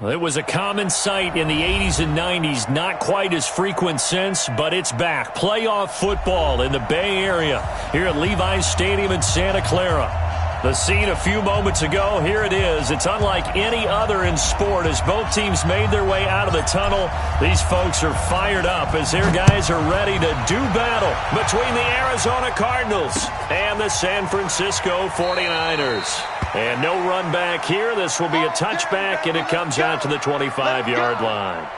Well, it was a common sight in the 80s and 90s, not quite as frequent since, but it's back. Playoff football in the Bay Area here at Levi's Stadium in Santa Clara. The scene a few moments ago, here it is. It's unlike any other in sport as both teams made their way out of the tunnel. These folks are fired up as their guys are ready to do battle between the Arizona Cardinals and the San Francisco 49ers. And no run back here. This will be a touchback, and it comes out to the 25-yard line.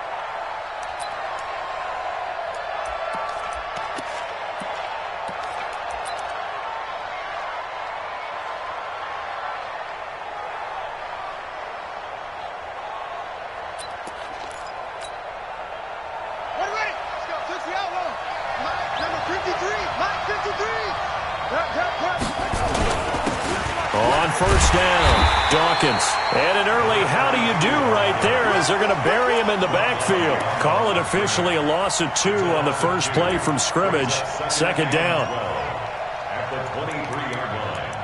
On first down, Dawkins. And an early how do you do right there as they're going to bury him in the backfield. Call it officially a loss of 2 on the first play from scrimmage. Second down. At the 23-yard line.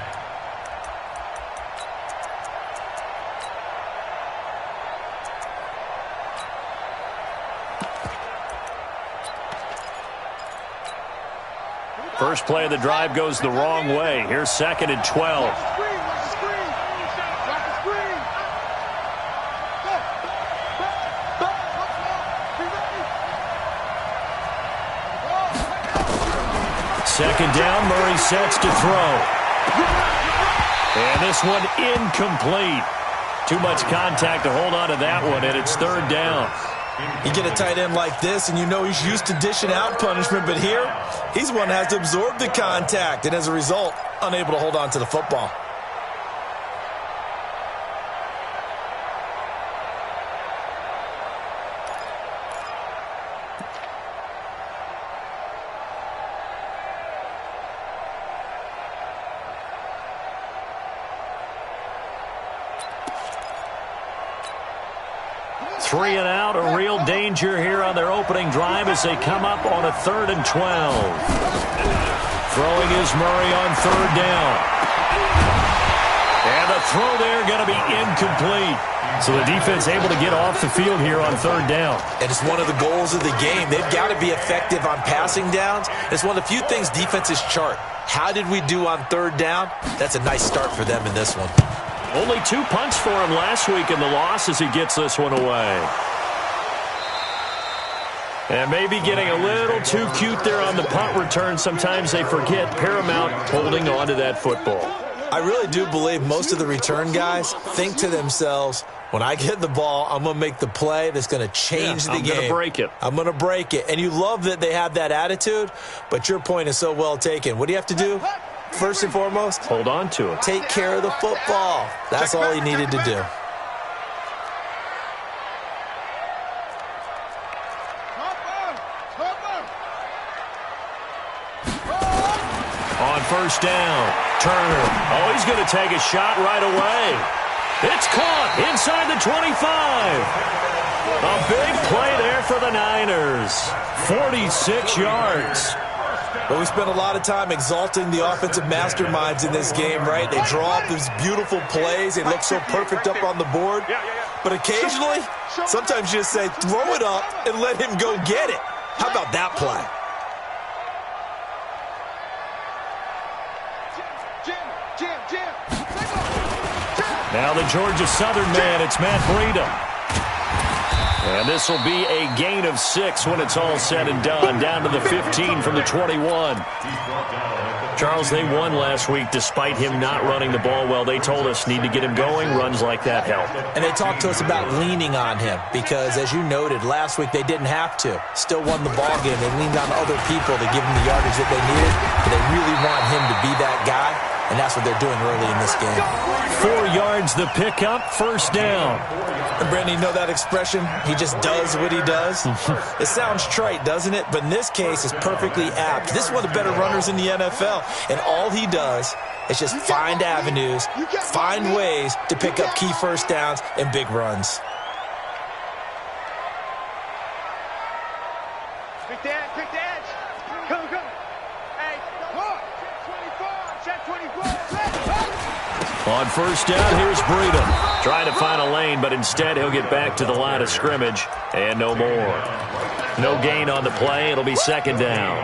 First play of the drive goes the wrong way. Here's 2nd and 12. Second down, Murray sets to throw. And this one incomplete. Too much contact to hold on to that one, and it's third down. You get a tight end like this, and you know he's used to dishing out punishment, but here, he's one that has to absorb the contact, and as a result, unable to hold on to the football. Three and out, a real danger here on their opening drive as they come up on a 3rd and 12. Throwing is Murray on 3rd down. And the throw there going to be incomplete. So the defense able to get off the field here on 3rd down. And it's one of the goals of the game. They've got to be effective on passing downs. It's one of the few things defenses chart. How did we do on 3rd down? That's a nice start for them in this one. Only 2 punts for him last week in the loss as he gets this one away. And maybe getting a little too cute there on the punt return. Sometimes they forget paramount holding on to that football. I really do believe most of the return guys think to themselves, when I get the ball, I'm going to make the play that's going to change the game. I'm going to break it. I'm going to break it. And you love that they have that attitude, but your point is so well taken. What do you have to do? First and foremost, hold on to it. Take care of the football. That's all he needed to do. On first down, Turner. Oh, he's going to take a shot right away. It's caught inside the 25. A big play there for the Niners. 46 yards. But we spent a lot of time exalting the offensive masterminds in this game, right? They draw up these beautiful plays. They look so perfect up on the board. But occasionally, sometimes you just say, throw it up and let him go get it. How about that play? Now the Georgia Southern man, it's Matt Breida. And this will be a gain of 6 when it's all said and done. Down to the 15 from the 21. Charles, they won last week despite him not running the ball well. They told us need to get him going. Runs like that help. And they talked to us about leaning on him because, as you noted, last week they didn't have to. Still won the ball game. They leaned on other people to give them the yardage that they needed. But they really want him to be that guy, and that's what they're doing early in this game. 4 yards the pickup, first down. And Brandon, you know that expression? He just does what he does. It sounds trite, doesn't it? But in this case, it's perfectly apt. This is one of the better runners in the NFL. And all he does is just find avenues, find ways to pick up key first downs and big runs. Pick the edge. Come. Hey, check 24, check 24. On first down, here's Breeden. Trying to find a lane, but instead he'll get back to the line of scrimmage. And no more. No gain on the play. It'll be second down.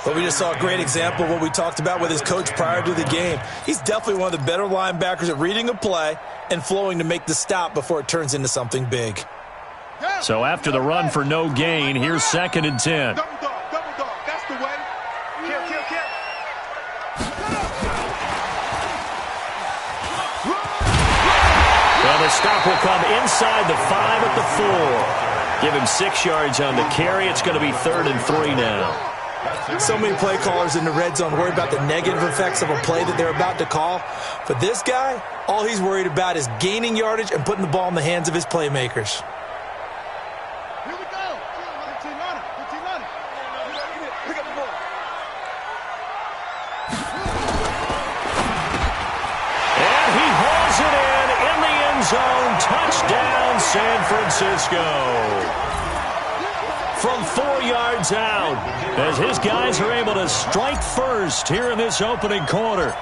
Well, we just saw a great example of what we talked about with his coach prior to the game. He's definitely one of the better linebackers at reading a play and flowing to make the stop before it turns into something big. So after the run for no gain, here's second and 10. Double dog. That's the way. Kill. Well, the stop will come inside the 5 at the 4. Give him 6 yards on the carry. It's going to be 3rd and 3 now. So many play callers in the red zone worry about the negative effects of a play that they're about to call. But this guy, all he's worried about is gaining yardage and putting the ball in the hands of his playmakers. Here we go. 15 on it. Pick up the ball. And he hauls it in the end zone. Touchdown, San Francisco. From 4 yards out, as his guys are able to strike first here in this opening quarter.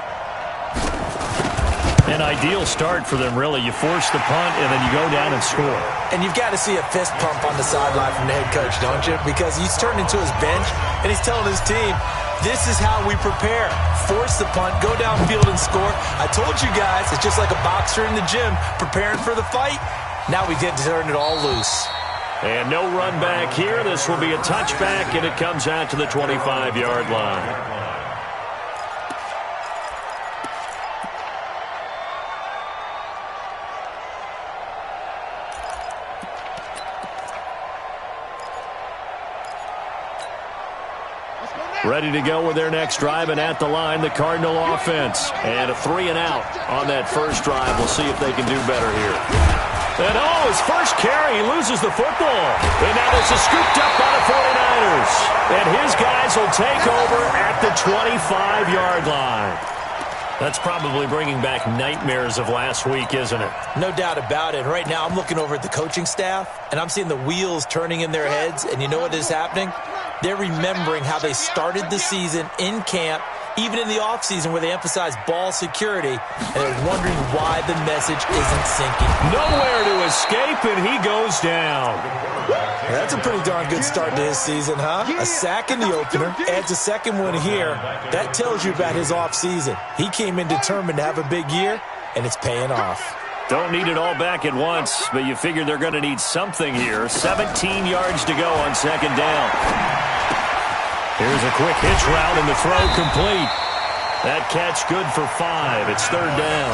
An ideal start for them, really. You force the punt, and then you go down and score. And you've got to see a fist pump on the sideline from the head coach, don't you? Because he's turned into his bench, and he's telling his team, this is how we prepare. Force the punt, go downfield and score. I told you guys, it's just like a boxer in the gym preparing for the fight. Now we get to turn it all loose. And no run back here. This will be a touchback, and it comes out to the 25-yard line. Ready to go with their next drive, and at the line, the Cardinal offense. And a 3 and out on that first drive. We'll see if they can do better here. And his first carry, he loses the football. And now this is scooped up by the 49ers. And his guys will take over at the 25-yard line. That's probably bringing back nightmares of last week, isn't it? No doubt about it. Right now I'm looking over at the coaching staff, and I'm seeing the wheels turning in their heads. And you know what is happening? They're remembering how they started the season in camp, even in the offseason where they emphasized ball security, and they're wondering why the message isn't sinking. Nowhere to escape, and he goes down. That's a pretty darn good start to his season, huh? A sack in the opener, adds a second one here. That tells you about his offseason. He came in determined to have a big year, and it's paying off. Don't need it all back at once, but you figure they're going to need something here. 17 yards to go on second down. Here's a quick hitch route, and the throw complete. That catch good for 5. It's third down.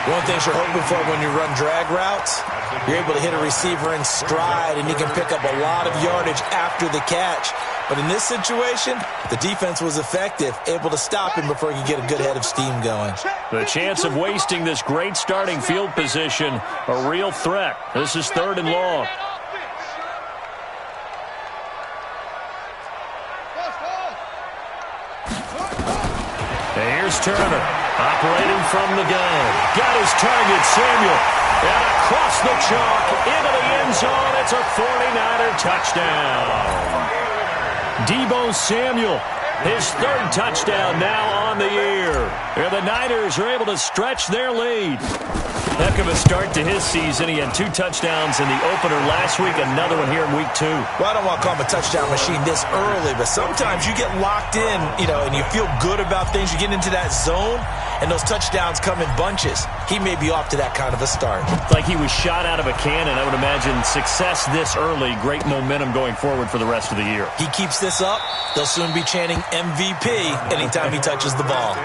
One thing you're hoping for when you run drag routes, you're able to hit a receiver in stride, and you can pick up a lot of yardage after the catch. But in this situation, the defense was effective, able to stop him before he could get a good head of steam going. The chance of wasting this great starting field position, a real threat. This is third and long. Here's Turner, operating from the gun. Got his target, Samuel. And across the chalk, into the end zone. It's a 49er touchdown. Deebo Samuel, his third touchdown now on the year. And the Niners are able to stretch their lead. Heck of a start to his season. He had 2 touchdowns in the opener last week, another one here in week 2. Well, I don't want to call him a touchdown machine this early, but sometimes you get locked in, and you feel good about things. You get into that zone, and those touchdowns come in bunches. He may be off to that kind of a start. Like he was shot out of a cannon. I would imagine success this early, great momentum going forward for the rest of the year. He keeps this up, they'll soon be chanting MVP anytime he touches the ball.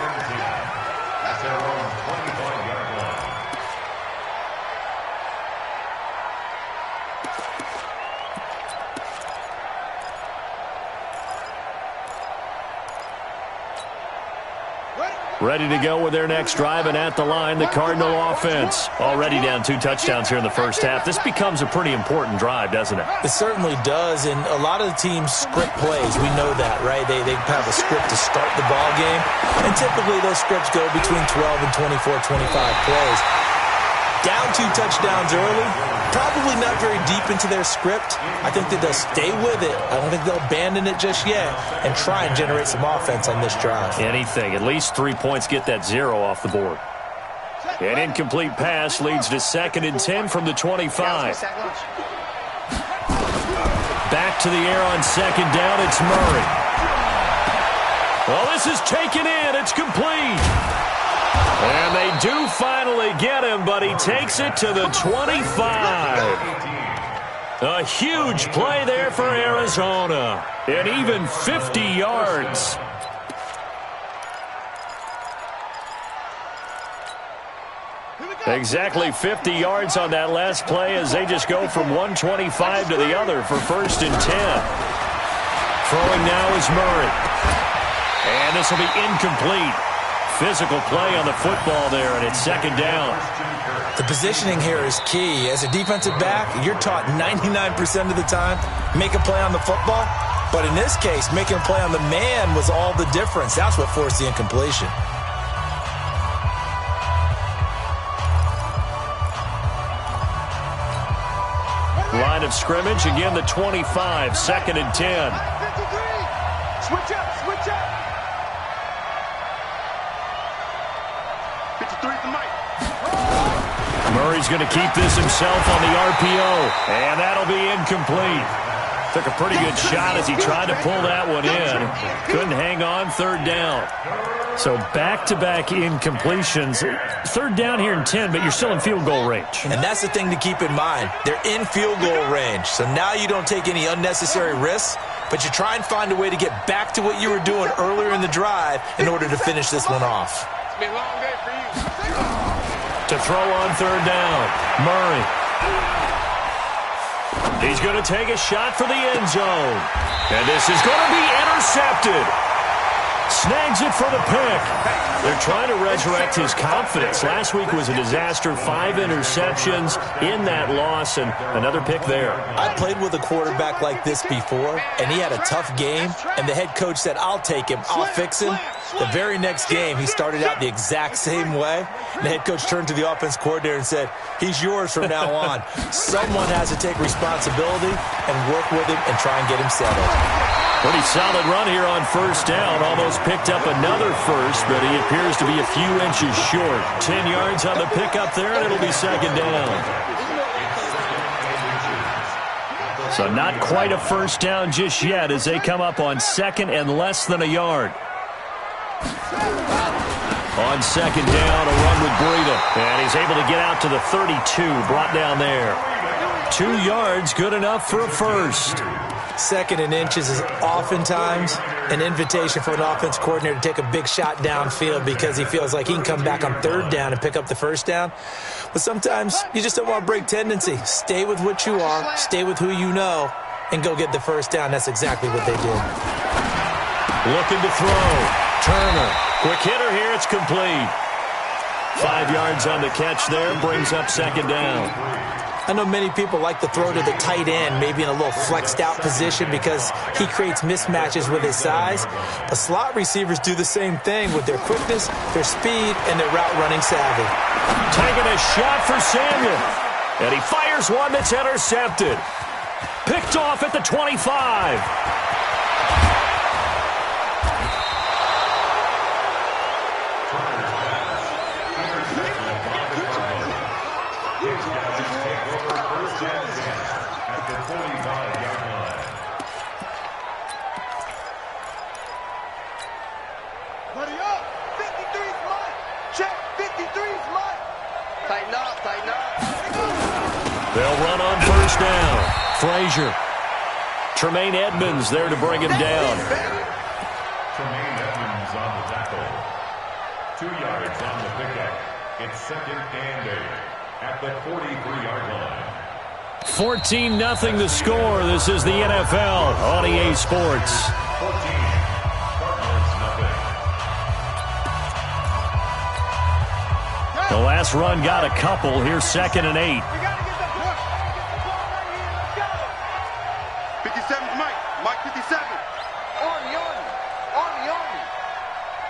Ready to go with their next drive, and at the line, the Cardinal offense. Already down 2 touchdowns here in the first half. This becomes a pretty important drive, doesn't it? It certainly does, and a lot of the teams script plays. We know that, right? They have a script to start the ball game, and typically those scripts go between 12 and 24, 25 plays. Down 2 touchdowns early, probably not very deep into their script. I think that they'll stay with it. I don't think they'll abandon it just yet and try and generate some offense on this drive. Anything. At least 3 points, get that 0 off the board. An incomplete pass leads to 2nd and 10 from the 25. Back to the air on 2nd down. It's Murray. Well, this is taken in. It's complete. And they do finally get him, but he takes it to the 25. A huge play there for Arizona. And even 50 yards. Exactly 50 yards on that last play as they just go from 125 to the other for 1st and 10. Throwing now is Murray. And this will be incomplete. Physical play on the football there, and it's 2nd down. The positioning here is key. As a defensive back, you're taught 99% of the time, make a play on the football. But in this case, making a play on the man was all the difference. That's what forced the incompletion. Line of scrimmage, again the 25, 2nd and 10. Switch up, switch up. 53 to Mike. Murray's going to keep this himself on the RPO, and that'll be incomplete. Took a pretty good shot as he tried to pull that one in. Couldn't hang on, 3rd down. So back-to-back incompletions. 3rd down here in 10, but you're still in field goal range. And that's the thing to keep in mind. They're in field goal range. So now you don't take any unnecessary risks, but you try and find a way to get back to what you were doing earlier in the drive in order to finish this one off. It's been a long day for you. To throw on 3rd down, Murray. He's going to take a shot for the end zone. And this is going to be intercepted. Snags it for the pick. They're trying to resurrect his confidence. Last week was a disaster. 5 interceptions in that loss, and another pick there. I played with a quarterback like this before, and he had a tough game, and the head coach said, I'll take him, I'll fix him. The very next game, he started out the exact same way. The head coach turned to the offense coordinator and said, he's yours from now on. Someone has to take responsibility and work with him and try and get him settled. Pretty solid run here on 1st down. Almost picked up another first, but he appears to be a few inches short. 10 yards on the pickup there, and it'll be 2nd down. So not quite a 1st down just yet as they come up on 2nd and less than a yard. On 2nd down, a run with Breida. And he's able to get out to the 32, brought down there. 2 yards, good enough for a first. 2nd and inches is oftentimes an invitation for an offense coordinator to take a big shot downfield because he feels like he can come back on 3rd down and pick up the 1st down. But sometimes you just don't want to break tendency. Stay with what you are, stay with who you know, and go get the 1st down. That's exactly what they did. Looking to throw. Turner. Quick hitter here. It's complete. 5 yards on the catch there. Brings up 2nd down. I know many people like to throw to the tight end, maybe in a little flexed out position because he creates mismatches with his size. But slot receivers do the same thing with their quickness, their speed, and their route running savvy. Taking a shot for Samuel. And he fires one that's intercepted. Picked off at the 25. Buddy up. 53's mine. Check. 53's mine. Tighten up, tighten up. They'll run on 1st down. Frazier. Tremaine Edmonds there to bring him down. Tremaine Edmonds on the tackle. 2 yards on the pickup. It's 2nd and 8 at the 43-yard line. 14-0 the score. This is the NFL on EA Sports. 14. The last run got a couple. Here's 2nd and 8. We gotta get the ball right here. Let's go. 57's Mike. Mike 57. Army.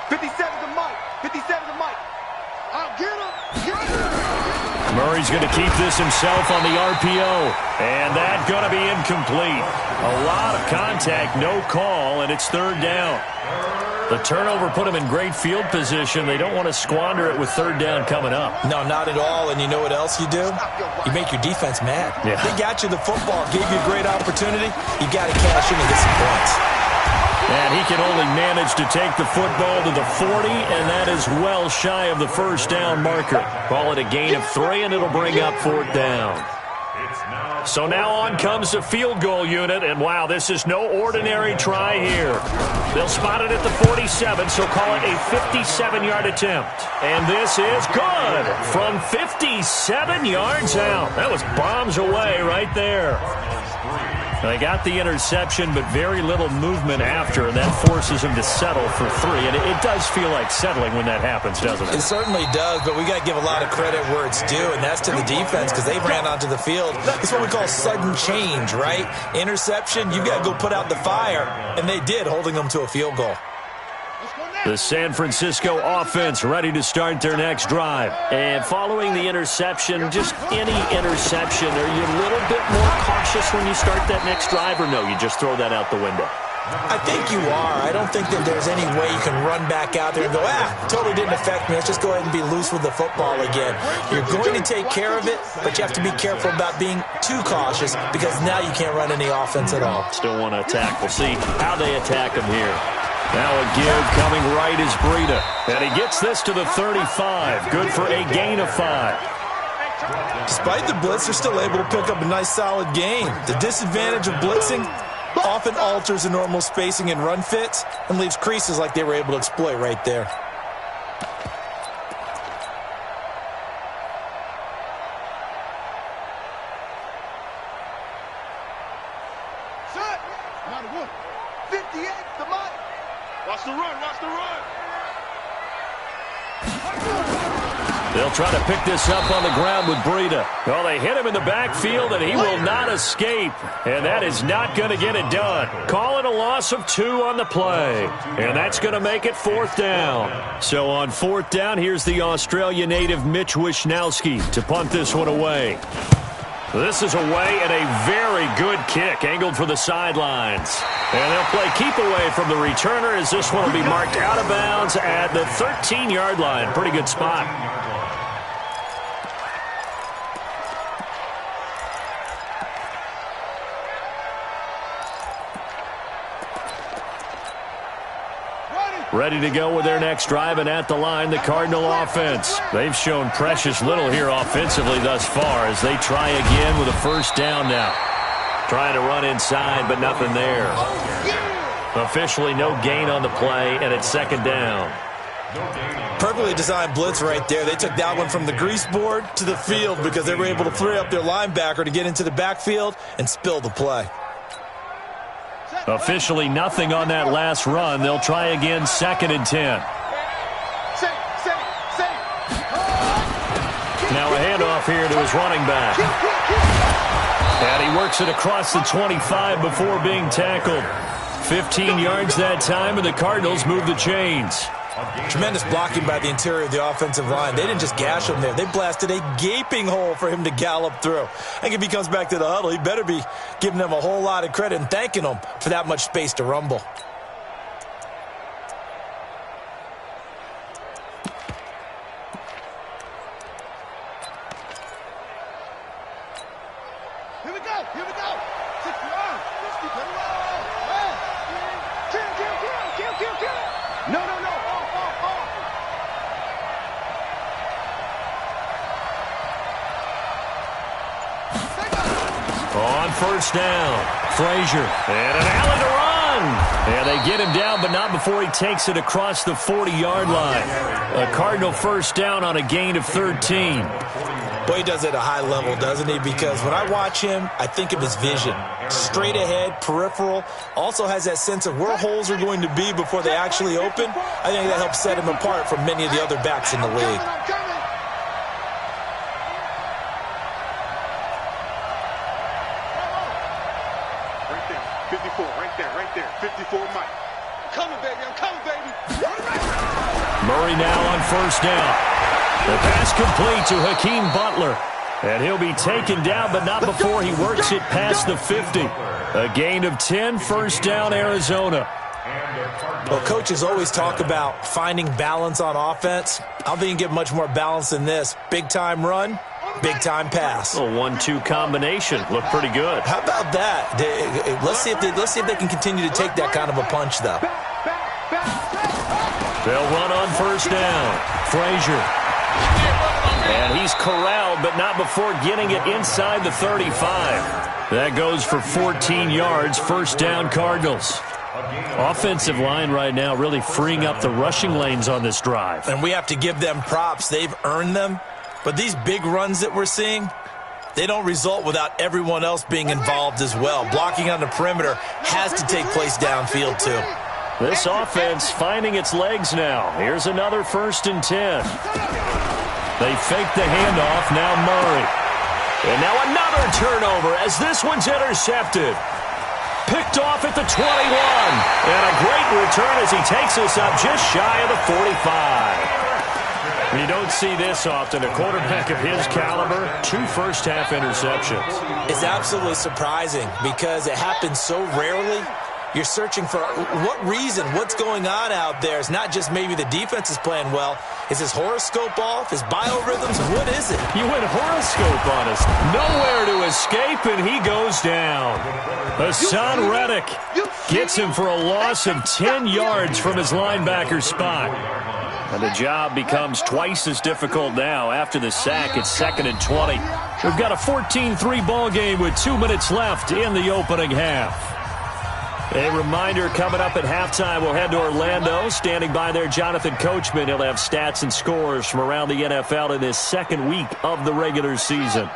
57's a Mike. 57's a Mike. I'll get him. Get him. Murray's going to keep this himself on the RPO. And that's going to be incomplete. A lot of contact, no call, and it's third down. The turnover put them in great field position. They don't want to squander it with third down coming up. No, not at all. And you know what else you do? You make your defense mad. Yeah. They got you the football, gave you a great opportunity. You got to cash in and get some points. And he can only manage to take the football to the 40, and that is well shy of the first down marker. Call it a gain of 3, and it'll bring up fourth down. So now on comes the field goal unit, and wow, this is no ordinary try here. They'll spot it at the 47, so call it a 57-yard attempt. And this is good from 57 yards out. That was bombs away right there. They got the interception, but very little movement after, and that forces him to settle for 3. And it does feel like settling when that happens, doesn't it? It certainly does, but we got to give a lot of credit where it's due, and that's to the defense because they ran onto the field. It's what we call sudden change, right? Interception, you got to go put out the fire, and they did, holding them to a field goal. The San Francisco offense ready to start their next drive. And following the interception, just any interception, are you a little bit more cautious when you start that next drive, or no, you just throw that out the window? I think you are. I don't think that there's any way you can run back out there and go, totally didn't affect me. Let's just go ahead and be loose with the football again. You're going to take care of it, but you have to be careful about being too cautious because now you can't run any offense at all. Still want to attack. We'll see how they attack him here. Now a give coming right is Breida. And he gets this to the 35. Good for a gain of 5. Despite the blitz, they're still able to pick up a nice solid gain. The disadvantage of blitzing often alters the normal spacing and run fits and leaves creases like they were able to exploit right there. Set. Not one. 58, the mic. Watch the run, watch the run. They'll try to pick this up on the ground with Breida. Well, they hit him in the backfield, and he will not escape. And that is not going to get it done. Call it a loss of 2 on the play. And that's going to make it fourth down. So on fourth down, here's the Australia native Mitch Wishnowski to punt this one away. This is away and a very good kick angled for the sidelines. And they'll play keep away from the returner as this one will be marked out of bounds at the 13-yard line. Pretty good spot. Ready to go with their next drive, and at the line, the Cardinal offense. They've shown precious little here offensively thus far as they try again with a first down now. Trying to run inside, but nothing there. Officially no gain on the play, and it's second down. Perfectly designed blitz right there. They took that one from the grease board to the field because they were able to free up their linebacker to get into the backfield and spill the play. Officially nothing on that last run. They'll try again, second and 10. Now a handoff here to his running back. And he works it across the 25 before being tackled. 15 yards that time, and the Cardinals move the chains. Tremendous blocking by the interior of the offensive line. They didn't just gash him there. They blasted a gaping hole for him to gallop through. I think if he comes back to the huddle, he better be giving them a whole lot of credit and thanking them for that much space to rumble. Here we go, here we go. 61, 60, kill. No. On first down, Frazier, and an alley to run. And they get him down, but not before he takes it across the 40-yard line. A Cardinal first down on a gain of 13. Boy, he does it at a high level, doesn't he? Because when I watch him, I think of his vision. Straight ahead, peripheral, also has that sense of where holes are going to be before they actually open. I think that helps set him apart from many of the other backs in the league. Right there. 54, Mike. I'm coming, baby. Murray now on first down. The pass complete to Hakeem Butler. And he'll be taken down, but not before he works it past the 50. A gain of 10, first down, Arizona. Well, coaches always talk about finding balance on offense. I don't think you get much more balance than this. Big-time run, big-time pass. A 1-2 combination. Looked pretty good. How about that? Let's see if they can continue to take that kind of a punch, though. They'll run on first down. Frazier. And he's corralled, but not before getting it inside the 35. That goes for 14 yards, first down Cardinals. Offensive line right now really freeing up the rushing lanes on this drive. And we have to give them props. They've earned them. But these big runs that we're seeing, they don't result without everyone else being involved as well. Blocking on the perimeter has to take place downfield too. This offense finding its legs now. Here's another 1st and 10. They fake the handoff, now Murray. And now another turnover as this one's intercepted. Picked off at the 21. And a great return as he takes us up just shy of the 45. You don't see this often. A quarterback of his caliber, 2 first-half interceptions. It's absolutely surprising because it happens so rarely. You're searching for what reason, what's going on out there. It's not just maybe the defense is playing well. Is his horoscope off? His biorhythms? What is it? You went horoscope on us. Nowhere to escape, and he goes down. Hassan Reddick gets him for a loss of 10 yards from his linebacker spot. And the job becomes twice as difficult now after the sack. It's 2nd and 20. We've got a 14-3 ball game with 2 minutes left in the opening half. A reminder coming up at halftime, we'll head to Orlando. Standing by there, Jonathan Coachman. He'll have stats and scores from around the NFL in this second week of the regular season.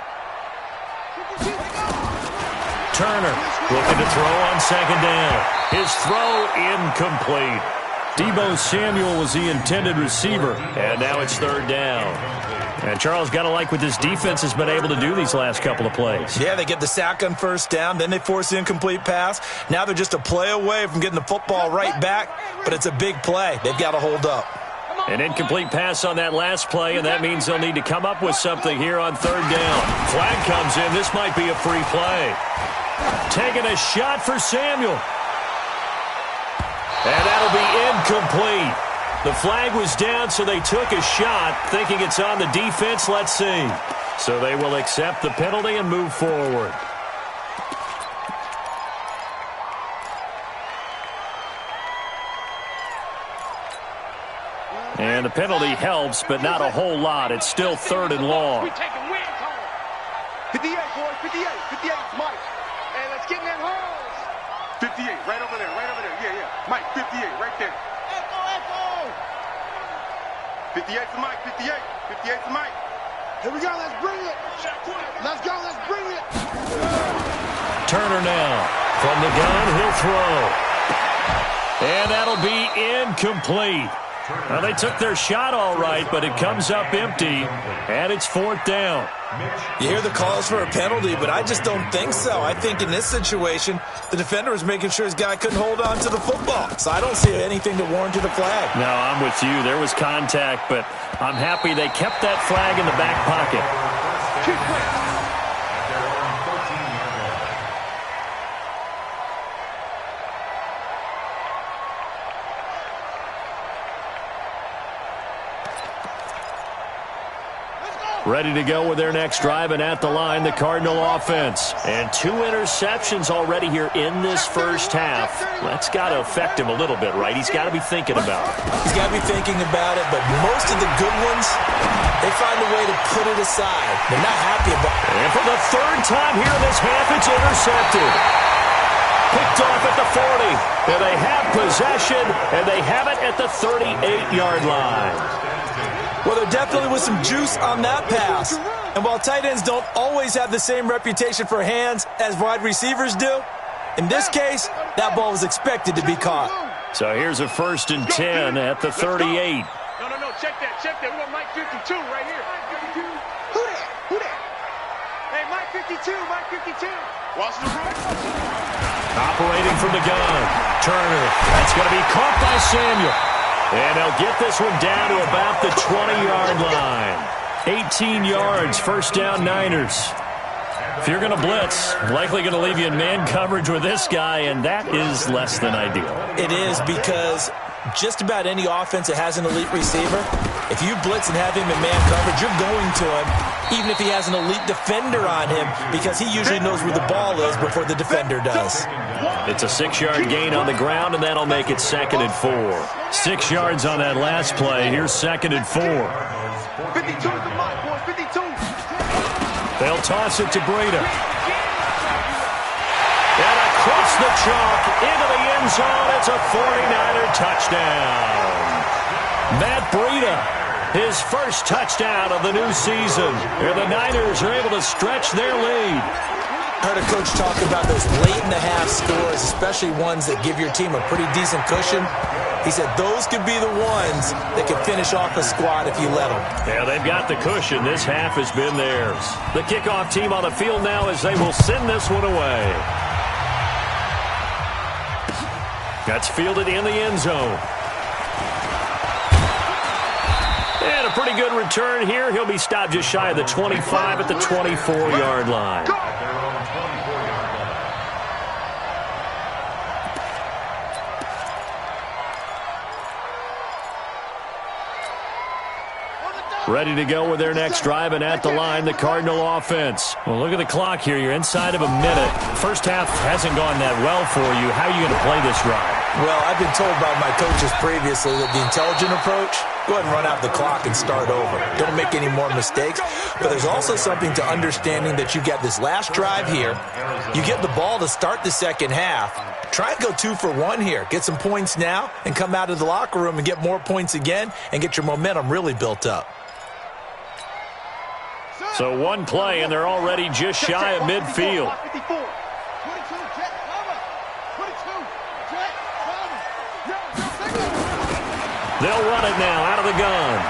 Turner looking to throw on 2nd down. His throw incomplete. Deebo Samuel was the intended receiver, and now it's 3rd down. And Charles, got to like what this defense has been able to do these last couple of plays. Yeah, they get the sack on 1st down, then they force the incomplete pass. Now they're just a play away from getting the football right back, but it's a big play. They've got to hold up. An incomplete pass on that last play, and that means they'll need to come up with something here on 3rd down. Flag comes in. This might be a free play. Taking a shot for Samuel. And that'll be incomplete. The flag was down, so they took a shot, thinking it's on the defense. Let's see. So they will accept the penalty and move forward. And the penalty helps, but not a whole lot. It's still 3rd and long. 58, boys, 58, 58, Mike. Hey, let's get in that hole. 58, right over there, yeah. Mike, 58, right there. Echo. 58 to Mike, 58 to Mike. Here we go, let's bring it. Let's go, let's bring it. Turner now. From the gun, he'll throw. And that'll be incomplete. Well, they took their shot all right, but it comes up empty, and it's 4th down. You hear the calls for a penalty, but I just don't think so. I think in this situation, the defender was making sure his guy couldn't hold on to the football. So I don't see anything to warrant the flag. No, I'm with you. There was contact, but I'm happy they kept that flag in the back pocket. Ready to go with their next drive, and at the line, the Cardinal offense. And 2 interceptions already here in this first half. That's got to affect him a little bit, right? He's got to be thinking about it. He's got to be thinking about it, but most of the good ones, they find a way to put it aside. They're not happy about it. And for the 3rd time here in this half, it's intercepted. Picked off at the 40. And they have possession, and they have it at the 38-yard line. Well, there definitely was some juice on that pass. And while tight ends don't always have the same reputation for hands as wide receivers do, in this case, that ball was expected to be caught. So here's a 1st and 10 at the 38. No, check that. We got Mike 52 right here. Who that? Hey, Mike 52. Watch the run. Operating from the gun. Turner. That's going to be caught by Samuel. And they'll get this one down to about the 20-yard line. 18 yards, first down Niners. If you're going to blitz, likely going to leave you in man coverage with this guy, and that is less than ideal. It is, because just about any offense that has an elite receiver, if you blitz and have him in man coverage, you're going to him, even if he has an elite defender on him, because he usually knows where the ball is before the defender does. It's a 6-yard gain on the ground, and that'll make it 2nd and 4. 6 yards on that last play. Here's 2nd and 4. 52 is the mark, boys. 52. They'll toss it to Breida. And across the chalk into the end zone. It's a 49er touchdown. Matt Breida, his first touchdown of the new season. And the Niners are able to stretch their lead. Heard a coach talk about those late-in-the-half scores, especially ones that give your team a pretty decent cushion. He said those could be the ones that can finish off a squad if you let them. Yeah, they've got the cushion. This half has been theirs. The kickoff team on the field now as they will send this one away. That's fielded in the end zone. And a pretty good return here. He'll be stopped just shy of the 25 at the 24-yard line. Ready to go with their next drive, and at the line, the Cardinal offense. Well, look at the clock here. You're inside of a minute. First half hasn't gone that well for you. How are you going to play this drive? Well, I've been told by my coaches previously that the intelligent approach, go ahead and run out the clock and start over. Don't make any more mistakes. But there's also something to understanding that you get this last drive here. You get the ball to start the second half. Try and go 2 for 1 here. Get some points now and come out of the locker room and get more points again and get your momentum really built up. So one play, and they're already just shy of midfield. They'll run it now out of the gun.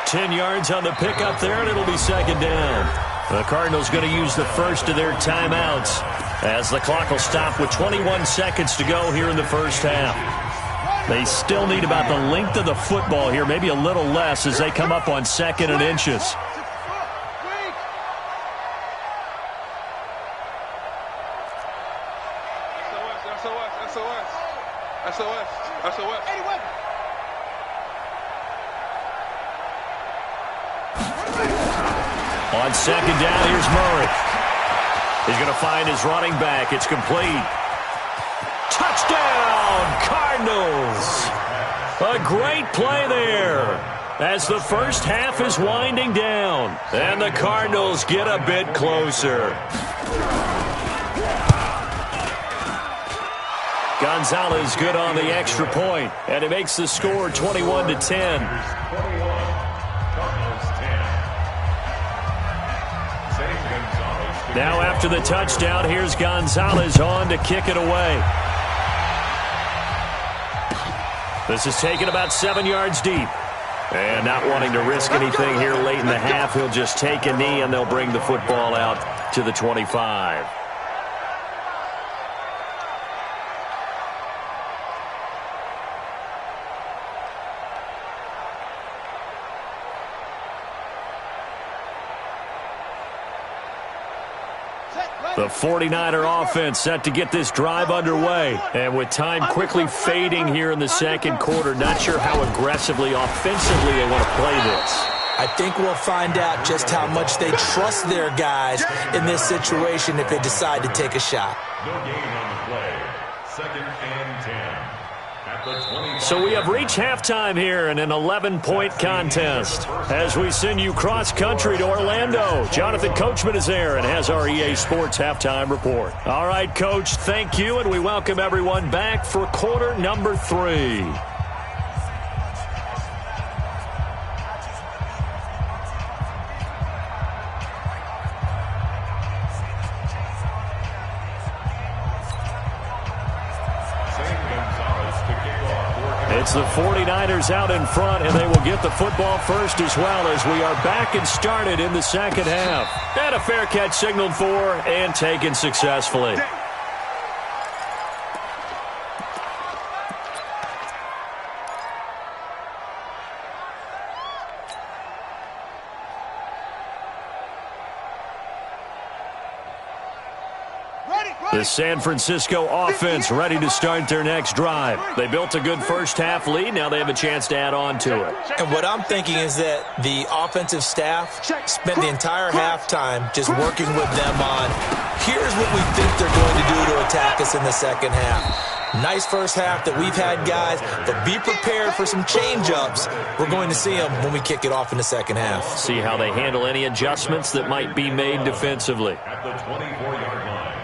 10 yards on the pickup there, and it'll be second down. The Cardinals going to use the first of their timeouts as the clock will stop with 21 seconds to go here in the first half. They still need about the length of the football here, maybe a little less as they come up on 2nd and inches. SOS. On second down, here's Murray. He's going to find his running back. It's complete. Touchdown, Cardinals. A great play there as the first half is winding down. And the Cardinals get a bit closer. Gonzalez good on the extra point, and it makes the score 21-10. Now after the touchdown, here's Gonzalez on to kick it away. This is taken about 7 yards deep. And not wanting to risk anything here late in the half, he'll just take a knee and they'll bring the football out to the 25. The 49er offense set to get this drive underway. And with time quickly fading here in the second quarter, not sure how aggressively, offensively they want to play this. I think we'll find out just how much they trust their guys in this situation if they decide to take a shot. No gain on the play. 2nd and 10. At the 25. So we have reached halftime here in an 11-point contest. As we send you cross-country to Orlando, Jonathan Coachman is there and has our EA Sports halftime report. All right, Coach, thank you, and we welcome everyone back for quarter number 3. It's the 49ers out in front, and they will get the football first as well as we are back and started in the second half. And a fair catch signaled for and taken successfully. The San Francisco offense ready to start their next drive. They built a good first-half lead. Now they have a chance to add on to it. And what I'm thinking is that the offensive staff spent the entire halftime just working with them on, here's what we think they're going to do to attack us in the second half. Nice first half that we've had, guys, but be prepared for some change-ups. We're going to see them when we kick it off in the second half. See how they handle any adjustments that might be made defensively. At the 24-yard line.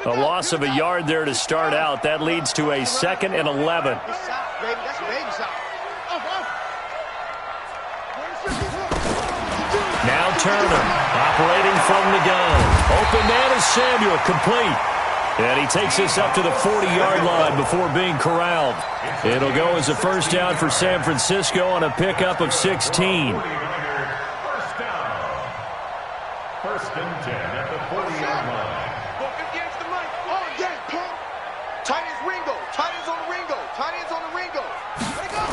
A loss of a yard there to start out. That leads to a 2nd and 11. Now Turner, operating from the gun. Open man is Samuel, complete. And he takes this up to the 40-yard line before being corralled. It'll go as a first down for San Francisco on a pickup of 16. First down. First and 10 at the 40-yard line. Go 58's the mic. Oh, yeah, pump. Tight ends Ringo. Tight ends on the Ringo. Tight ends on the Ringo. Let it go.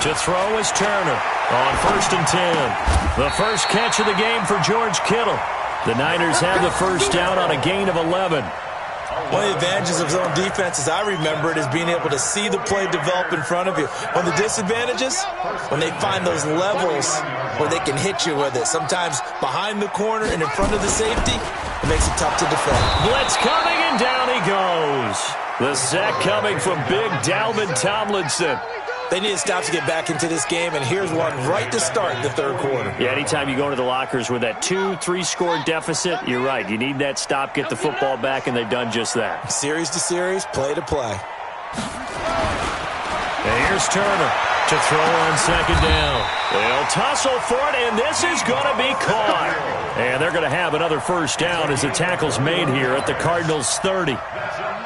To throw is Turner on 1st and 10. The first catch of the game for George Kittle. The Niners have the first down on a gain of 11. One of the advantages of zone defense, as I remember it, is being able to see the play develop in front of you. One of the disadvantages, when they find those levels where they can hit you with it, sometimes behind the corner and in front of the safety, it makes it tough to defend. Blitz coming, and down he goes. The sack coming from big Dalvin Tomlinson. They need to stop to get back into this game, and here's one right to start the third quarter. Yeah, anytime you go into the lockers with that 2-3 score deficit, you're right. You need that stop, get the football back, and they've done just that. Series to series, play to play. And here's Turner to throw on second down. They'll tussle for it, and this is going to be caught. And they're going to have another first down as the tackle's made here at the Cardinals' 30.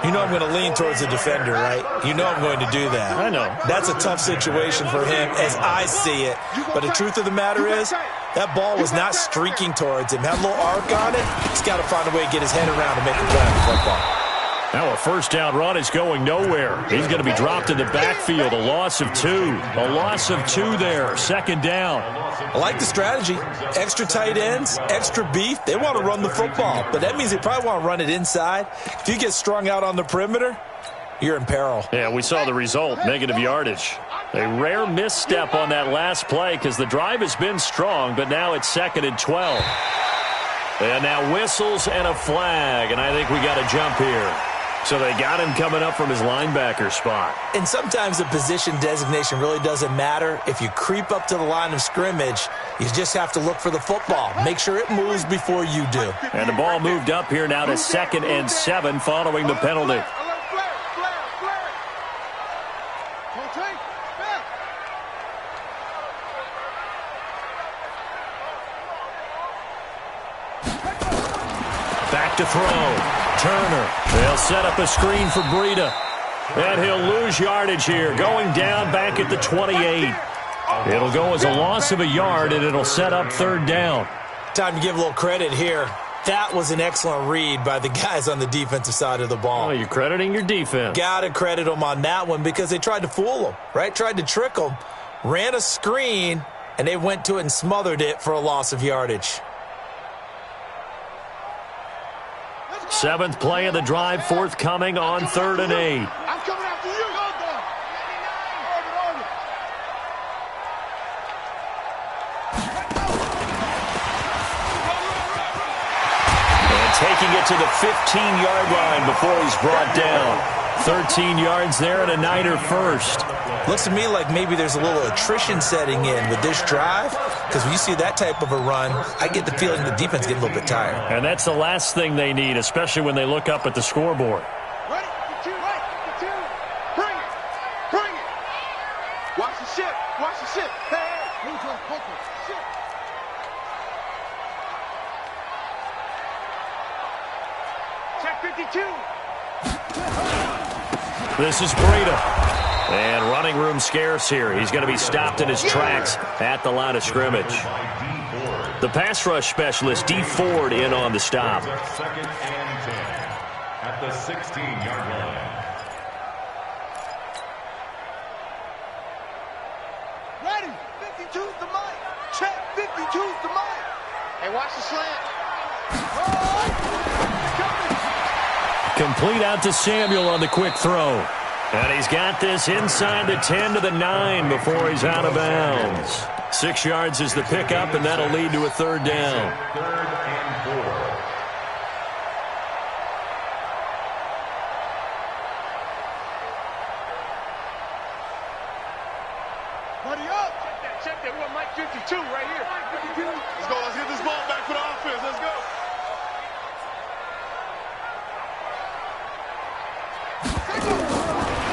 You know I'm going to lean towards the defender, right? You know I'm going to do that. I know. That's a tough situation for him as I see it. But the truth of the matter is, that ball was not streaking towards him. Had a little arc on it. He's got to find a way to get his head around and make a play on the football. Now a first down run is going nowhere. He's going to be dropped in the backfield. A loss of 2. A loss of 2 there. Second down. I like the strategy. Extra tight ends, extra beef. They want to run the football, but that means they probably want to run it inside. If you get strung out on the perimeter, you're in peril. Yeah, we saw the result, negative yardage. A rare misstep on that last play because the drive has been strong, but now it's 2nd and 12. And now whistles and a flag, and I think we got a jump here. So they got him coming up from his linebacker spot. And sometimes the position designation really doesn't matter. If you creep up to the line of scrimmage, you just have to look for the football. Make sure it moves before you do. And the ball moved up here now to 2nd and 7 following the penalty. Back to throw. Turner. They'll set up a screen for Breida. And he'll lose yardage here. Going down back at the 28. It'll go as a loss of a yard, and it'll set up third down. Time to give a little credit here. That was an excellent read by the guys on the defensive side of the ball. Oh, you're crediting your defense. Got to credit them on that one because they tried to fool them, right? Tried to trick them. Ran a screen, and they went to it and smothered it for a loss of yardage. 7th play of the drive, forthcoming on 3rd and 8. I'm coming after you. And taking it to the 15-yard line before he's brought down. 13 yards there and a Niner first. Looks to me like maybe there's a little attrition setting in with this drive, because when you see that type of a run, I get the feeling the defense getting a little bit tired. And that's the last thing they need, especially when they look up at the scoreboard. Ready? Get two. Bring it. Bring it. Watch the ship. Watch the ship. Hey. Ship. Check 52. This is Breida. And running room scarce here. He's going to be stopped in his tracks at the line of scrimmage. The pass rush specialist, D. Ford, in on the stop. 2nd and 10 at the 16-yard line. Ready. 52's the mic. Check. 52's the mic. Hey, Hey, watch the slant. Complete out to Samuel on the quick throw. And he's got this inside the 10 to the 9 before he's out of bounds. 6 yards is the pickup, and that'll lead to a third down. Third and 4. Buddy up. Check that. We got Mike 52 right here. Let's go. Let's get this ball back for the offense. Let's go.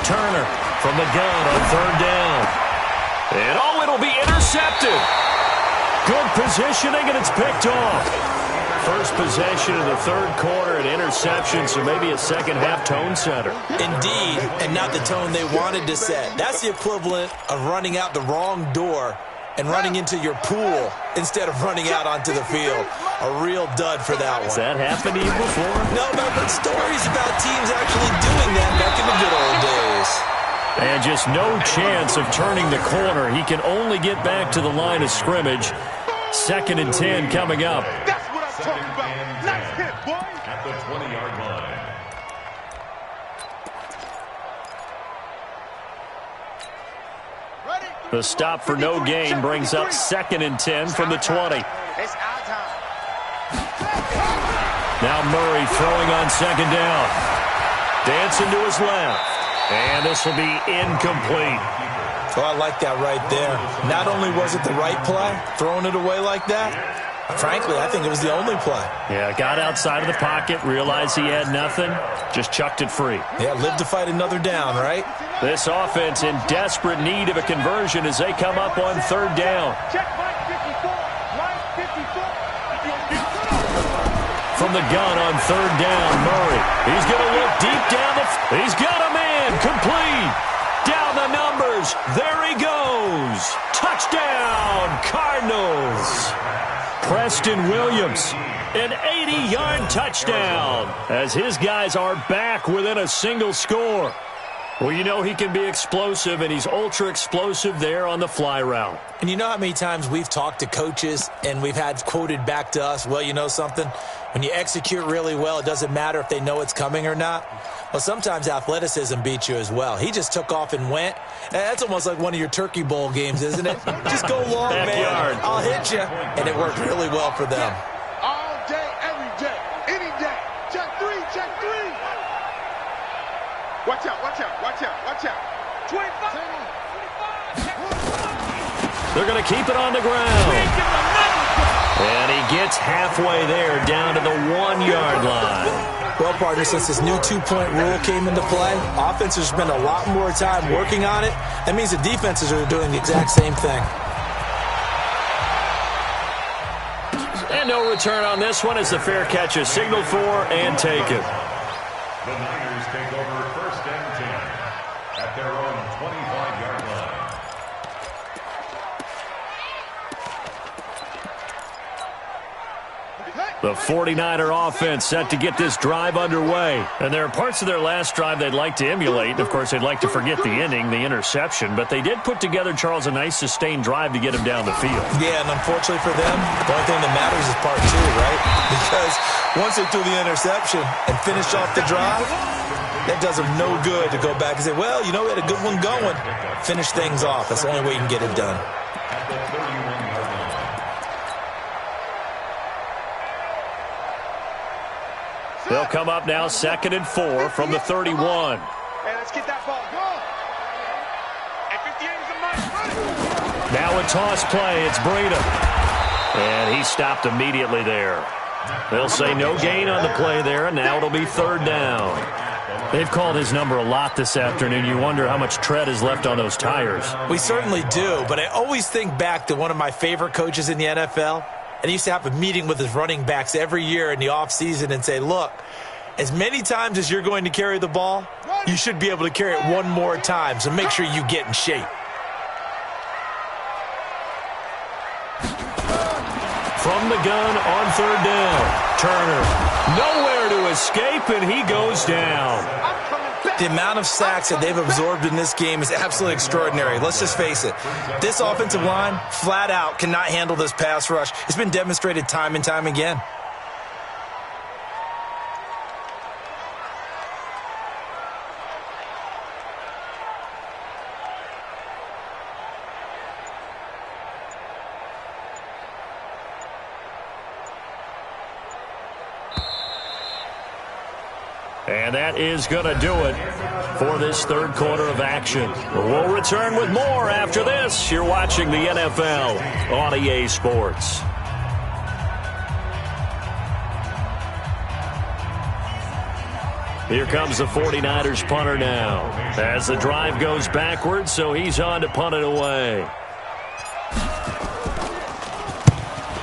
Turner from the gun on third down. And it'll be intercepted. Good positioning, and it's picked off. First possession of the third quarter, an interception, so maybe a second-half tone setter. Indeed, and not the tone they wanted to set. That's the equivalent of running out the wrong door and running into your pool instead of running out onto the field. A real dud for that one. Has that happened to you before? No, but I've heard stories about teams actually doing that back in the good old days. And just no chance of turning the corner. He can only get back to the line of scrimmage. 2nd and 10 coming up. That's what I'm talking about. Nice hit, boy. At the 20-yard line. The stop for no gain brings up 2nd and 10 from the 20. It's our time. Now Murray throwing on 2nd down. Dancing to his left. And this will be incomplete. Oh, I like that right there. Not only was it the right play, throwing it away like that, frankly, I think it was the only play. Yeah, got outside of the pocket, realized he had nothing, just chucked it free. Yeah, live to fight another down, right? This offense in desperate need of a conversion as they come up on third down. Check Mike 54. Mike 54. From the gun on third down, Murray. He's going to look deep down he's got a man, complete. Down the numbers. There he goes. Touchdown, Cardinals. Preston Williams, an 80-yard touchdown as his guys are back within a single score. Well, you know he can be explosive, and he's ultra-explosive there on the fly route. And you know how many times we've talked to coaches and we've had quoted back to us, well, you know something? When you execute really well, it doesn't matter if they know it's coming or not. Well, sometimes athleticism beats you as well. He just took off and went. And that's almost like one of your Turkey Bowl games, isn't it? Just go long, Backyard. man. I'll hit you. And it worked really well for them. All day, every day, any day. Check three, check three. Watch out, watch out, watch out, watch out. 25. They're going to keep it on the ground. And he gets halfway there down to the 1-yard line. Well, partner, since this new two-point rule came into play, offenses spend a lot more time working on it. That means the defenses are doing the exact same thing. And no return on this one as the fair catch is signaled for and taken. The Niners take over 1st and 10 at their own 25-yard line. The 49er offense set to get this drive underway. And there are parts of their last drive they'd like to emulate. Of course, they'd like to forget the inning, the interception. But they did put together, Charles, a nice sustained drive to get him down the field. Yeah, and unfortunately for them, the only thing that matters is part 2, right? Because once they threw the interception and finished off the drive, that does them no good to go back and say, well, you know, we had a good one going. Finish things off. That's the only way you can get it done. At the 31-yard line. They'll come up now 2nd and 4 from the 31. Hey, let's get that ball. Go. And 58 is a nice. Now a toss play. It's Breda. And he stopped immediately there. They'll say no gain on the play there, and now it'll be third down. They've called his number a lot this afternoon. You wonder how much tread is left on those tires. We certainly do, but I always think back to one of my favorite coaches in the NFL. And he used to have a meeting with his running backs every year in the offseason and say, look, as many times as you're going to carry the ball, you should be able to carry it one more time, so make sure you get in shape. From the gun on third down, Turner nowhere there to escape, and he goes down. The amount of sacks that they've absorbed in this game is absolutely extraordinary. Let's just face it. This offensive line, flat out, cannot handle this pass rush. It's been demonstrated time and time again. And that is going to do it for this third quarter of action. We'll return with more after this. You're watching the NFL on EA Sports. Here comes the 49ers punter now as the drive goes backwards, so he's on to punt it away.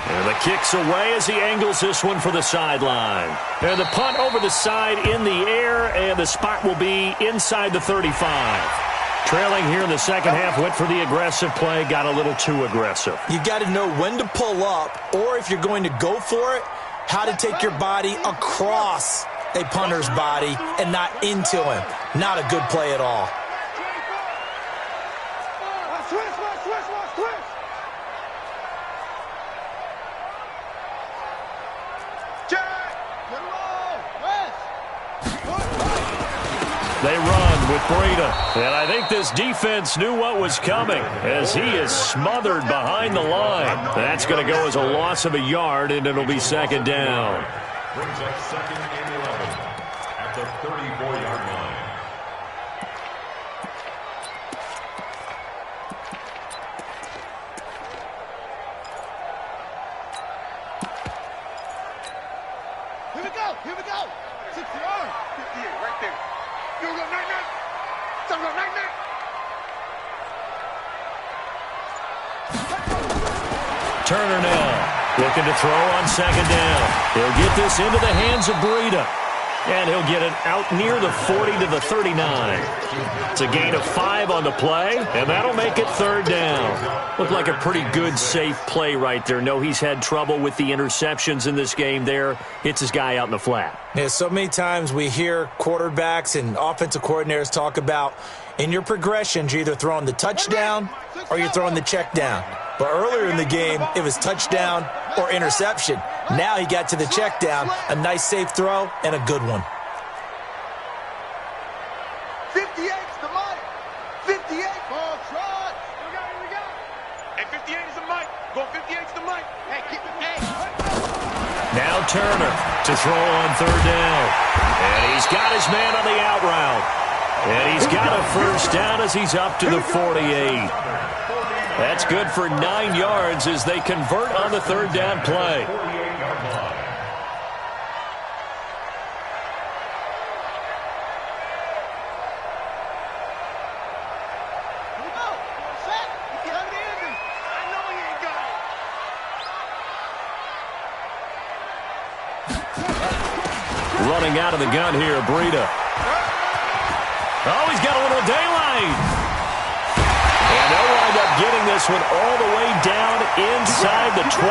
And the kick's away as he angles this one for the sideline. And the punt over the side in the air, and the spot will be inside the 35. Trailing here in the second half, went for the aggressive play, got a little too aggressive. You got to know when to pull up, or if you're going to go for it, how to take your body across a punter's body and not into him. Not a good play at all. They run with Breida. And I think this defense knew what was coming as he is smothered behind the line. That's going to go as a loss of a yard, and it'll be second down. Brings up second and 11 at the 34-yard line. Here we go. Here we go. 60-yard. 58 right there. You go, night-night. Some go, night-night. Turner now, looking to throw on second down. He'll get this into the hands of Breida. And he'll get it out near the 40 to the 39. It's a gain of 5 on the play, and that'll make it third down. Looked like a pretty good, safe play right there. No, he's had trouble with the interceptions in this game there. Hits his guy out in the flat. Yeah, so many times we hear quarterbacks and offensive coordinators talk about in your progressions, you're either throwing the touchdown or you're throwing the check down. But earlier in the game, it was touchdown or interception. Now he got to the check down, a nice safe throw, and a good one. 58's the mic. 58. Ball trot. Here we go. Hey, 58 is the mic. Go 58's the mic. Hey, keep it. Hey. Now Turner to throw on third down. And he's got his man on the out route. And he's got a first down as he's up to the 48. That's good for 9 yards as they convert on the third down play. Running out of the gun here, Breida. Oh, he's got a little daylight. And they'll wind up getting this one all the way down inside the 20.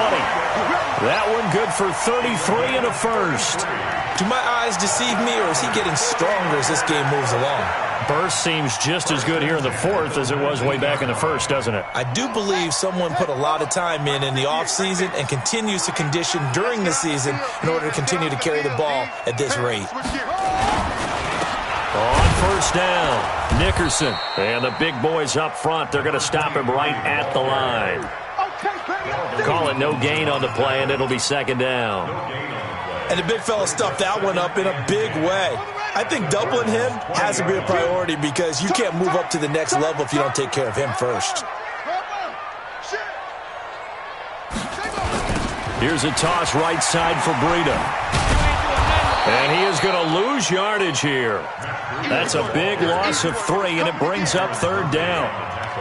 That one good for 33 and a first. Do my eyes deceive me, or is he getting stronger as this game moves along? Burst seems just as good here in the fourth as it was way back in the first, doesn't it? I do believe someone put a lot of time in the offseason and continues to condition during the season in order to continue to carry the ball at this rate. On first down, Nickerson. And the big boys up front, they're going to stop him right at the line. Call it no gain on the play, and it'll be second down. And the big fella stuffed that one up in a big way. I think doubling him has to be a priority because you can't move up to the next level if you don't take care of him first. Here's a toss right side for Breida. And he is going to lose yardage here. That's a big loss of 3, and it brings up third down.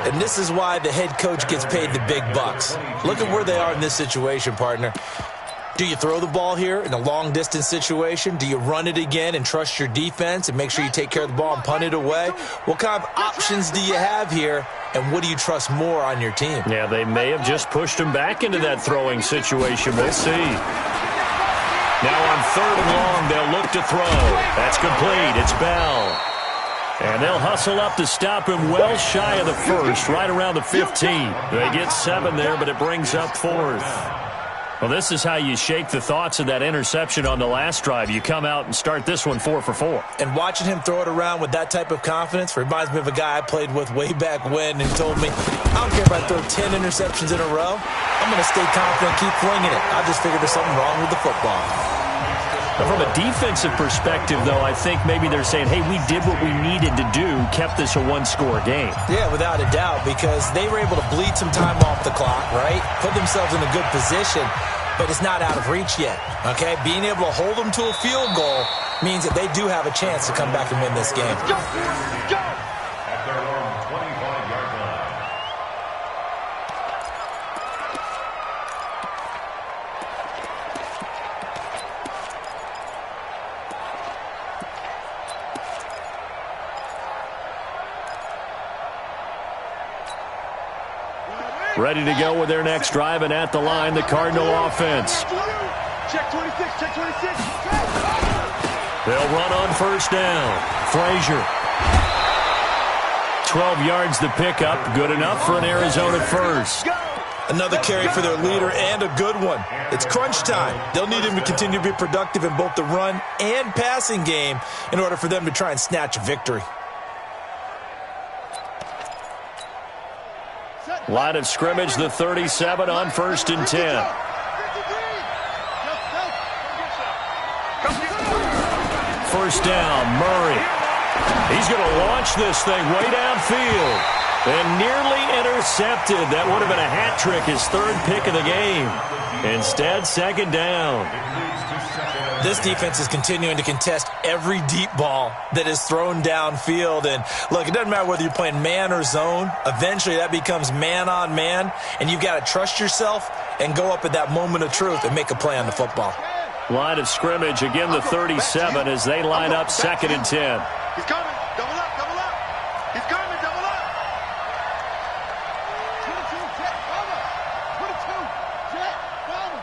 And this is why the head coach gets paid the big bucks. Look at where they are in this situation, partner. Do you throw the ball here in a long-distance situation? Do you run it again and trust your defense and make sure you take care of the ball and punt it away? What kind of options do you have here, and what do you trust more on your team? Yeah, they may have just pushed him back into that throwing situation. We'll see. Now on 3rd and long, they'll look to throw. That's complete. It's Bell. And they'll hustle up to stop him well shy of the first, right around the 15. They get 7 there, but it brings up 4th. Well, this is how you shake the thoughts of that interception on the last drive. You come out and start this one 4 for 4. And watching him throw it around with that type of confidence reminds me of a guy I played with way back when, and he told me, I don't care if I throw 10 interceptions in a row. I'm going to stay confident, keep flinging it. I just figured there's something wrong with the football. But from a defensive perspective, though, I think maybe they're saying, hey, we did what we needed to do, kept this a one-score game. Yeah, without a doubt, because they were able to bleed some time off the clock, right? Put themselves in a good position, but it's not out of reach yet, okay? Being able to hold them to a field goal means that they do have a chance to come back and win this game. Go! At their own 25-yard line. Ready to go with their next drive, and at the line, the Cardinal offense. Check 26, check 26. They'll run on 1st down. Frazier. 12 yards to pick up. Good enough for an Arizona first. Another carry for their leader and a good one. It's crunch time. They'll need him to continue to be productive in both the run and passing game in order for them to try and snatch a victory. Line of scrimmage, the 37 on 1st and 10. First down, Murray. He's going to launch this thing way downfield. And nearly intercepted. That would have been a hat trick, his 3rd pick of the game. Instead, 2nd down. This defense is continuing to contest every deep ball that is thrown downfield. And, look, it doesn't matter whether you're playing man or zone. Eventually, that becomes man-on-man, and you've got to trust yourself and go up at that moment of truth and make a play on the football. Line of scrimmage, again the 37 as they line up 2nd and 10. He's coming. Double up, double up. He's coming, double up. 22, check, cover. 22, check, cover.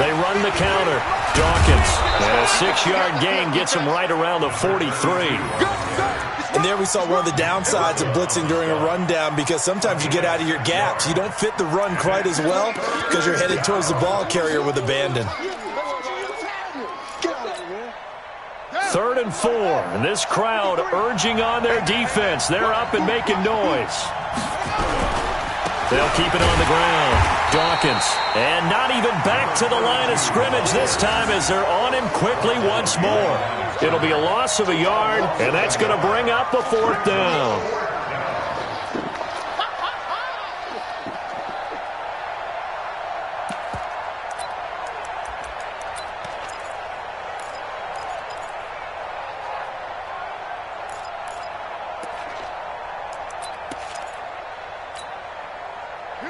They run the counter. Dawkins. And a 6-yard gain gets him right around the 43. And there we saw one of the downsides of blitzing during a rundown, because sometimes you get out of your gaps. You don't fit the run quite as well because you're headed towards the ball carrier with abandon. 3rd and 4. And this crowd urging on their defense. They're up and making noise. They'll keep it on the ground. Dawkins. And not even back to the line of scrimmage this time as they're on him quickly once more. It'll be a loss of a yard, and that's going to bring up a 4th down.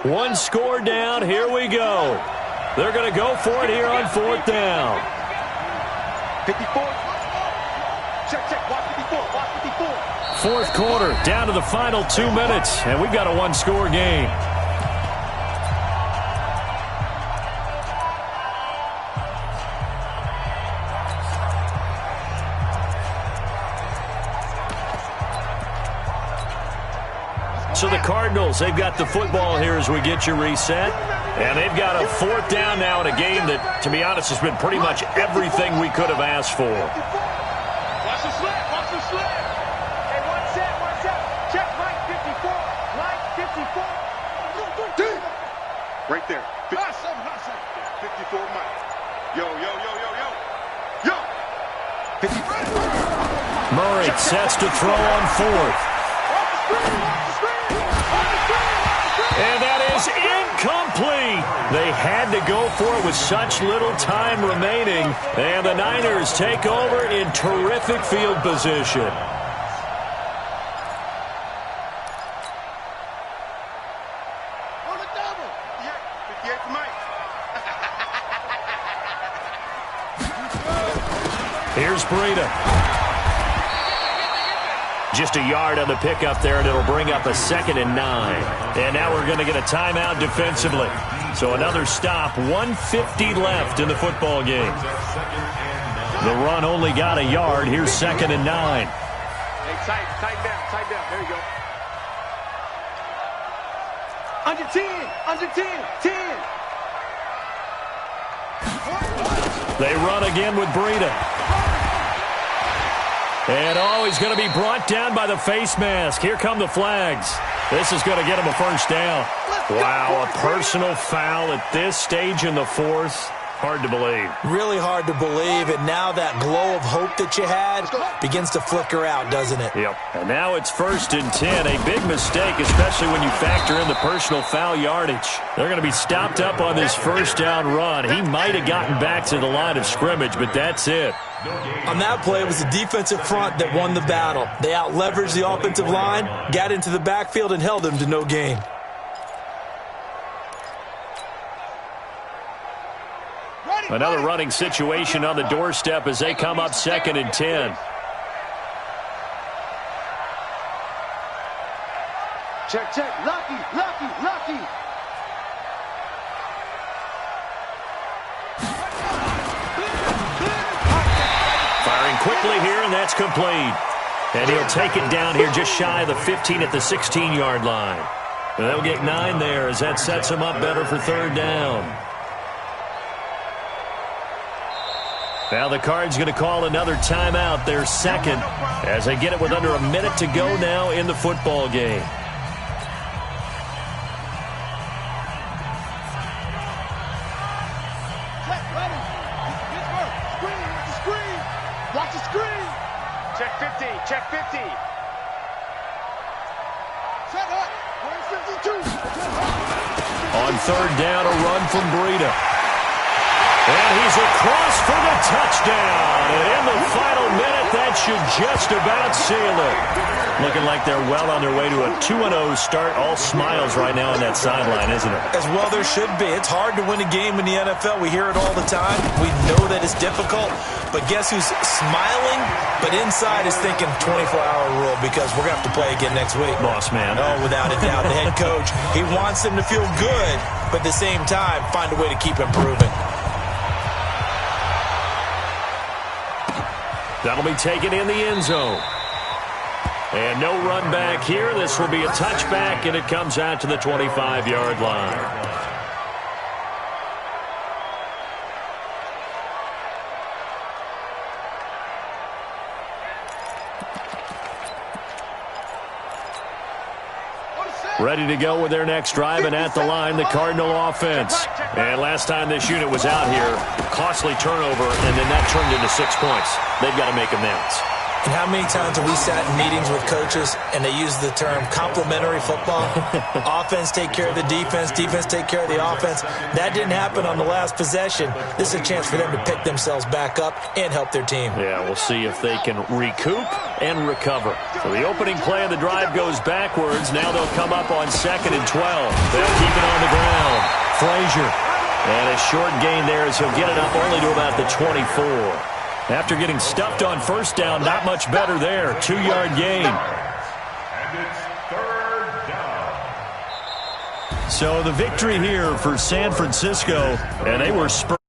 One score down. Here we go. They're going to go for it here on 4th down. 54. Check, watch 54, watch 54. 4th quarter, down to the final 2 minutes, and we've got a one-score game. So the Cardinals, they've got the football here as we get you reset. And they've got a 4th down now in a game that, to be honest, has been pretty much everything we could have asked for. Watch the slip, watch the slip. Hey, one set. Check right 54, right 54. Right there. 54 Mike. Yo. 50. Murray sets to throw on 4th. And that is incomplete. They had to go for it with such little time remaining. And the Niners take over in terrific field position. On the double. Yeah, 58 for Mike. Here's Breida. Just a yard on the pickup there, and it'll bring up a 2nd and 9. And now we're going to get a timeout defensively. So another stop, 1:50 left in the football game. The run only got a yard. Here's 2nd and 9. Hey, tighten down. There you go. Under 10, 10. They run again with Breida. And he's going to be brought down by the face mask. Here come the flags. This is going to get him a first down. Wow, a personal foul at this stage in the 4th. Hard to believe. Really hard to believe, and now that glow of hope that you had begins to flicker out, doesn't it? Yep. And now it's 1st and 10. A big mistake, especially when you factor in the personal foul yardage. They're going to be stopped up on this first down run. He might have gotten back to the line of scrimmage, but that's it. On that play, it was the defensive front that won the battle. They out-leveraged the offensive line, got into the backfield, and held them to no gain. Another running situation on the doorstep as they come up 2nd and 10. Check. Lucky. Firing quickly here, and that's complete. And he'll take it down here just shy of the 15 at the 16-yard line. And they'll get 9 there as that sets them up better for 3rd down. Now the Cards going to call another timeout, their 2nd, as they get it with under a minute to go now in the football game. Watch the screen. Check 50. Set up. Where's 52? On 3rd down, a run from Breida. And he's across for the touchdown. And in the final minute, that should just about seal it. Looking like they're well on their way to a 2-0 start. All smiles right now on that sideline, isn't it? As well there should be. It's hard to win a game in the NFL. We hear it all the time. We know that it's difficult. But guess who's smiling? But inside is thinking 24-hour rule because we're going to have to play again next week. Boss man. Oh, without a doubt. The head coach, he wants them to feel good, but at the same time, find a way to keep improving. That'll be taken in the end zone. And no run back here. This will be a touchback, and it comes out to the 25-yard line. Ready to go with their next drive, and at the line, the Cardinal offense. And last time this unit was out here, costly turnover, and then that turned into 6 points. They've got to make amends. And how many times have we sat in meetings with coaches and they use the term complementary football? Offense take care of the defense, defense take care of the offense. That didn't happen on the last possession. This is a chance for them to pick themselves back up and help their team. Yeah, we'll see if they can recoup and recover. So the opening play of the drive goes backwards. Now they'll come up on 2nd and 12. They'll keep it on the ground. Frazier. And a short gain there as he'll get it up only to about the 24. After getting stuffed on first down, not much better there. 2-yard gain. And it's 3rd down. So the victory here for San Francisco, and they were spurred.